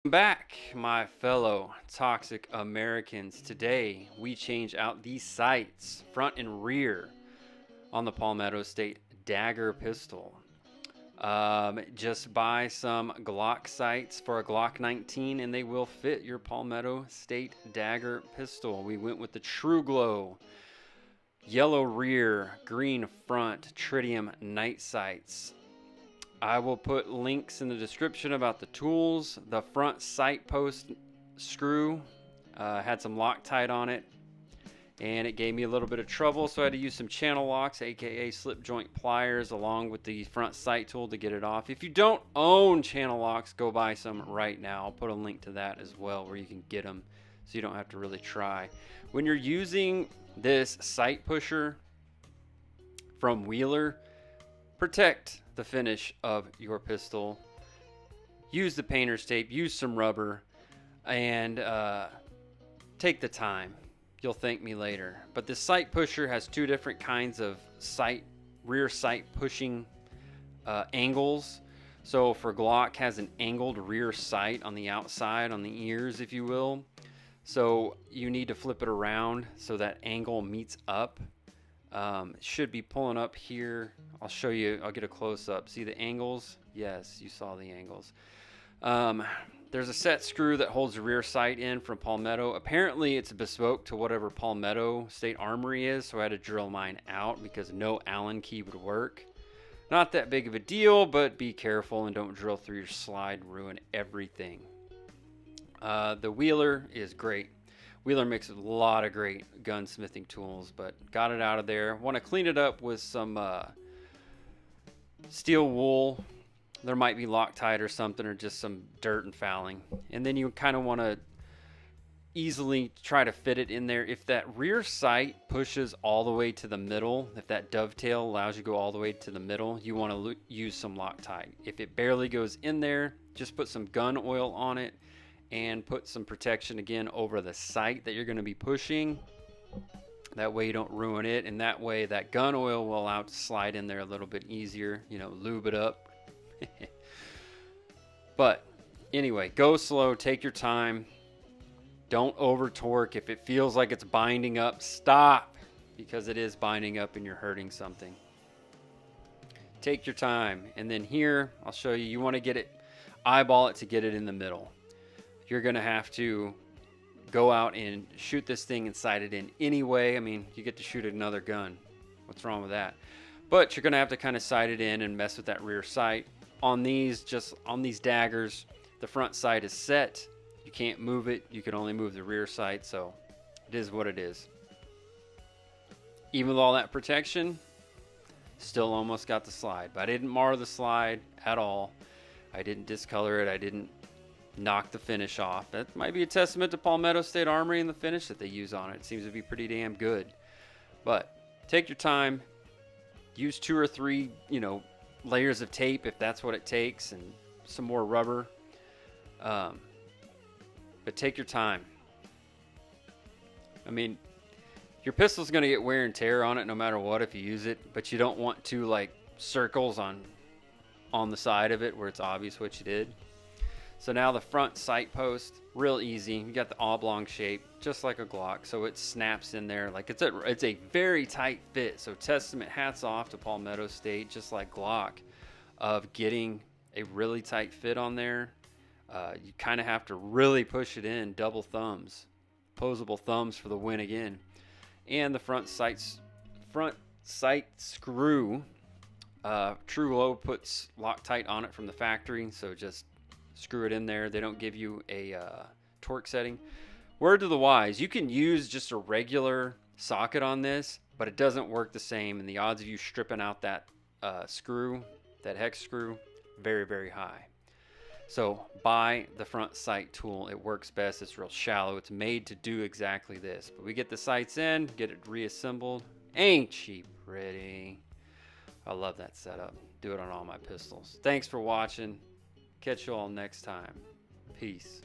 Back, my fellow toxic Americans. Today we change out these sights, front and rear, on the Palmetto State Dagger pistol. Just buy some Glock sights for a Glock 19 and they will fit your Palmetto State Dagger pistol. We went with the True Glow yellow rear, green front tritium night sights. I will put links in the description about the tools. The front sight post screw had some Loctite on it, and it gave me a little bit of trouble, so I had to use some channel locks, aka slip joint pliers, along with the front sight tool to get it off. If you don't own channel locks, go buy some right now. I'll put a link to that as well, where you can get them so you don't have to really try. When you're using this sight pusher from Wheeler, protect the finish of your pistol. Use the painter's tape, use some rubber, and take the time. You'll thank me later. But this sight pusher has two different kinds of rear sight pushing angles. So for Glock, has an angled rear sight on the outside, on the ears, if you will. So you need to flip it around so that angle meets up. It should be pulling up here. I'll show you. I'll get a close-up. See the angles? Yes, you saw the angles. There's a set screw that holds the rear sight in from Palmetto. Apparently, it's bespoke to whatever Palmetto State Armory is, so I had to drill mine out because no Allen key would work. Not that big of a deal, but be careful and don't drill through your slide, ruin everything. The Wheeler is great. Wheeler makes a lot of great gunsmithing tools, but got it out of there. Want to clean it up with some steel wool. There might be Loctite or something, or just some dirt and fouling. And then you kind of want to easily try to fit it in there. If that rear sight pushes all the way to the middle, if that dovetail allows you to go all the way to the middle, you want to use some Loctite. If it barely goes in there, just put some gun oil on it and put some protection again over the sight that you're going to be pushing. That way you don't ruin it, and that way that gun oil will allow it to slide in there a little bit easier, lube it up. But anyway, go slow, take your time. Don't over torque. If it feels like it's binding up, stop, because it is binding up and you're hurting something. Take your time. And then here, I'll show you, you want to get it, eyeball it to get it in the middle. You're going to have to go out and shoot this thing and sight it in anyway. I mean, you get to shoot another gun. What's wrong with that? But you're going to have to kind of sight it in and mess with that rear sight. On these daggers, the front sight is set. You can't move it. You can only move the rear sight, so it is what it is. Even with all that protection, still almost got the slide. But I didn't mar the slide at all. I didn't discolor it. I didn't knock the finish off. That might be a testament to Palmetto State Armory and the finish that they use on it. It seems to be pretty damn good. But take your time. Use 2 or 3, layers of tape if that's what it takes, and some more rubber. But take your time. I mean, your pistol's going to get wear and tear on it no matter what if you use it, but you don't want to circles on the side of it where it's obvious what you did. So now the front sight post, real easy. You got the oblong shape, just like a Glock, so it snaps in there. It's a very tight fit. So testament, hats off to Palmetto State, just like Glock, of getting a really tight fit on there. You kind of have to really push it in. Double thumbs, opposable thumbs for the win again. And the front sight screw, True Glow puts Loctite on it from the factory, so just screw it in there. They don't give you a torque setting. Word to the wise, you can use just a regular socket on this, but it doesn't work the same, and the odds of you stripping out that screw, that hex screw, very, very high. So buy the front sight tool. It works best. It's real shallow. It's made to do exactly this. But we get the sights in, get it reassembled. Ain't she pretty? I love that setup. Do it on all my pistols. Thanks for watching. Catch you all next time. Peace.